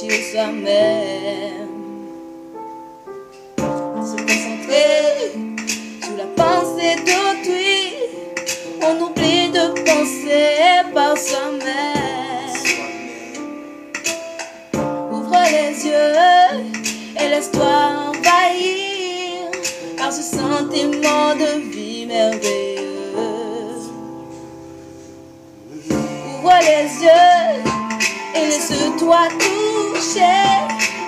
réfléchir soi-même, à se concentrer sur la pensée d'autrui. On oublie de penser par soi-même. Ouvre les yeux et laisse-toi envahir par ce sentiment de vie merveilleux. Ouvre les yeux et laisse-toi toucher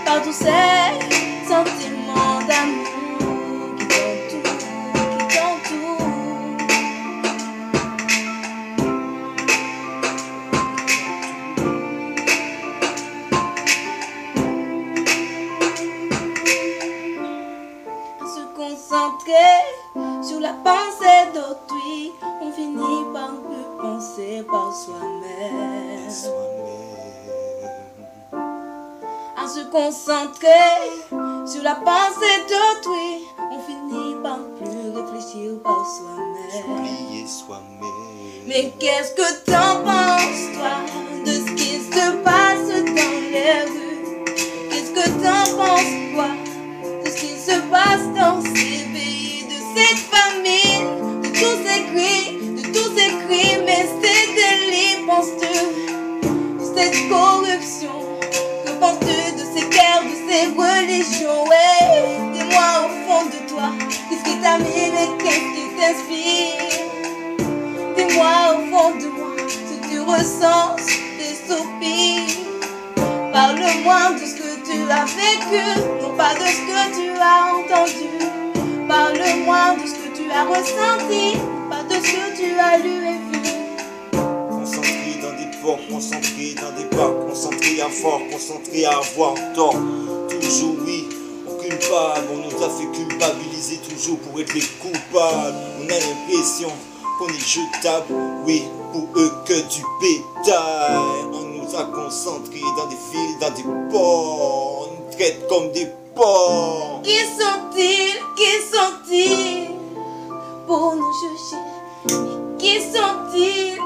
par tous ces sentiments d'amour qui t'entourent, qui t'entourent. À se concentrer sur la pensée d'autrui, on finit par ne plus penser par soi-même. À se concentrer sur la pensée d'autrui, on finit par ne plus réfléchir par soi-même. Oublier soi-même. Mais qu'est-ce que t'en penses, toi, de ce qui se passe dans les rues? Qu'est-ce que t'en penses, toi, de ce qui se passe dans ces pays, de cette famine, de tous ces cris, de tous ces crimes et ces délits? Penses-tu de cette corruption? Que penses-tu de ces guerres, de ces religions? Ouais, dis-moi au fond de toi, qu'est-ce qui t'anime et qu'est-ce qui t'inspire? Dis-moi au fond de moi ce que tu ressens, tes soupirs. Parle-moi de ce que tu as vécu, non pas de ce que tu as entendu. Parle-moi de ce que tu as ressenti, pas de ce que tu as lu et vu. Concentré dans des portes, concentré dans des bacs, concentré à fort, concentré à avoir tort. Toujours oui, on culpable, on nous a fait culpabiliser toujours pour être les coupables. On a l'impression qu'on est jetable, oui, pour eux que du bétail. On nous a concentrés dans des fils, dans des ports, on nous traite comme des porcs. Qui sont-ils pour nous juger? Qui sont-ils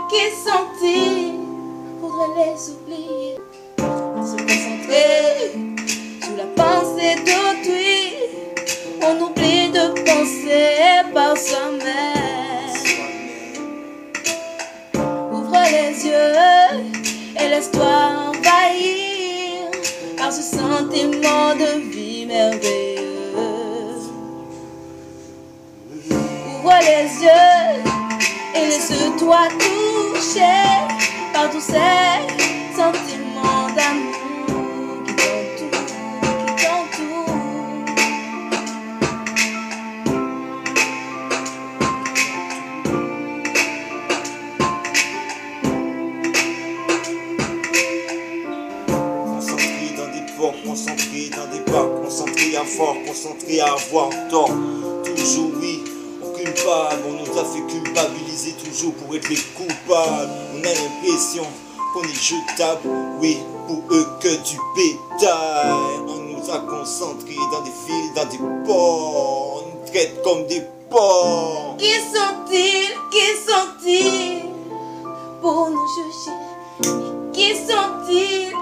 faudrait les oublier. À se concentrer sur la pensée d'autrui, on oublie de penser par soi-même. Ouvre les yeux et laisse-toi envahir par ce sentiment de vie merveilleux. Ouvre les yeux et laisse-toi toucher par tous ces sentiments d'amour qui t'entourent, qui t'entourent. Concentré dans des ports, concentré dans des bacs, concentré à fort, concentré à avoir tort. Toujours oui, on culpable, on nous a fait culpabiliser toujours pour être les coupables. On a l'impression qu'on est jetable, oui, pour eux que du bétail. On nous a concentrés dans des fils, dans des ports, on nous traite comme des porcs. Qui sont-ils pour nous juger? Qui sont-ils